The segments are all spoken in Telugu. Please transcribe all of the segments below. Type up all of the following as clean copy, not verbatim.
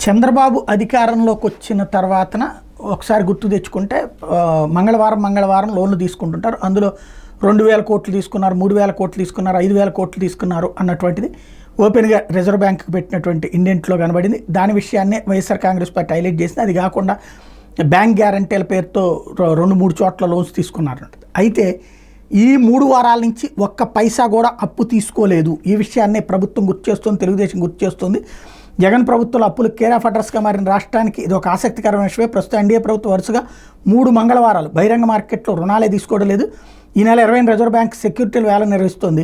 చంద్రబాబు అధికారంలోకి వచ్చిన తర్వాతన ఒకసారి గుర్తు తెచ్చుకుంటే మంగళవారం లోన్లు తీసుకుంటుంటారు. అందులో 2,000 కోట్లు తీసుకున్నారు, 3,000 కోట్లు తీసుకున్నారు, 5,000 కోట్లు తీసుకున్నారు అన్నటువంటిది ఓపెన్గా రిజర్వ్ బ్యాంక్కి పెట్టినటువంటి ఇండెంట్లో కనబడింది. దాని విషయాన్నే వైఎస్ఆర్ కాంగ్రెస్ పార్టీ హైలైట్ చేసింది. అది కాకుండా బ్యాంక్ గ్యారంటీల పేరుతో 2-3 చోట్ల లోన్స్ తీసుకున్నారు. అయితే ఈ 3 వారాల నుంచి ఒక్క పైసా కూడా అప్పు తీసుకోలేదు. ఈ విషయాన్నే ప్రభుత్వం గుర్తు చేస్తుంది, తెలుగుదేశం గుర్తు చేస్తుంది. జగన్ ప్రభుత్వంలో అప్పులు కేర్ ఆఫ్ అడ్రస్గా మారిన రాష్ట్రానికి ఇది ఒక ఆసక్తికరమైన విషయమే. ప్రస్తుతం ఎన్డీఏ ప్రభుత్వం వరుసగా 3 మంగళవారాలు బహిరంగ మార్కెట్లో రుణాలే తీసుకోవడం లేదు. ఈ నెల 20 రిజర్వ్ బ్యాంక్ సెక్యూరిటీల వేలం నిర్వహిస్తుంది.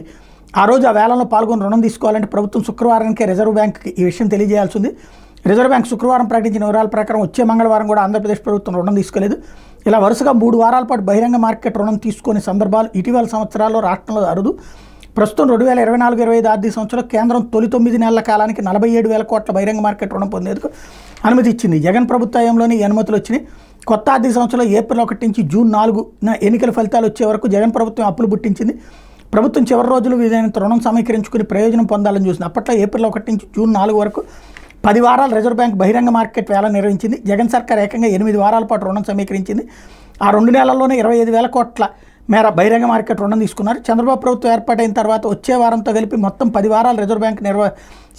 ఆ రోజు ఆ వేలంలో పాల్గొని రుణం తీసుకోవాలంటే ప్రభుత్వం శుక్రవారానికే రిజర్వ్ బ్యాంక్కి ఈ విషయం తెలియజేయాల్సి ఉంది. రిజర్వ్ బ్యాంక్ శుక్రవారం ప్రకటించిన వివరాల ప్రకారం వచ్చే మంగళవారం కూడా ఆంధ్రప్రదేశ్ ప్రభుత్వం రుణం తీసుకోలేదు. ఇలా వరుసగా 3 వారాల పాటు బహిరంగ మార్కెట్ రుణం తీసుకునే సందర్భాలు ఇటీవల సంవత్సరాల్లో రాష్ట్రంలో అరుదు. ప్రస్తుతం 2024-25 ఆర్థిక సంవత్సరంలో కేంద్రం తొలి 9 నెలల కాలానికి 47,000 కోట్ల బహిరంగ మార్కెట్ రుణం పొందేందుకు అనుమతి ఇచ్చింది. జగన్ ప్రభుత్వంలోని అనుమతులు వచ్చినాయి. కొత్త ఆర్థిక సంవత్సరంలో ఏప్రిల్ 1 నుంచి జూన్ 4న ఎన్నికల ఫలితాలు వచ్చే వరకు జగన్ ప్రభుత్వం అప్పులు పుట్టించింది. ప్రభుత్వం చివరి రోజులు వీలైనంత రుణం సమీకరించుకుని ప్రయోజనం పొందాలని చూసింది. అప్పట్లో ఏప్రిల్ 1 నుంచి జూన్ 4 వరకు 10 వారాలు రిజర్వ్ బ్యాంక్ బహిరంగ మార్కెట్ వేలం నిర్వహించింది. జగన్ సర్కార్ ఏకంగా 8 వారాల పాటు రుణం సమీకరించింది. ఆ 2 నెలల్లోనే 25,000 కోట్ల మేర బహిరంగ మార్కెట్ రుణం తీసుకున్నారు. చంద్రబాబు ప్రభుత్వం ఏర్పాటైన తర్వాత వచ్చే వారంతో కలిపి మొత్తం 10 వారాలు రిజర్వ్ బ్యాంక్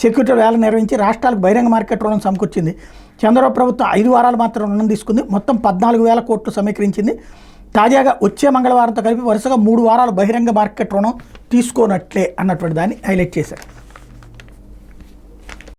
సెక్యూరిటీ వేలం నిర్వహించి రాష్ట్రాలకు బహిరంగ మార్కెట్ రుణం సమకూర్చింది. చంద్రబాబు ప్రభుత్వం 5 వారాలు మాత్రం రుణం తీసుకుంది. మొత్తం 14,000 కోట్లు సమీకరించింది. తాజాగా వచ్చే మంగళవారంతో కలిపి వరుసగా 3 వారాలు బహిరంగ మార్కెట్ రుణం తీసుకోనట్లే అన్నటువంటి దాన్ని హైలైట్ చేశారు.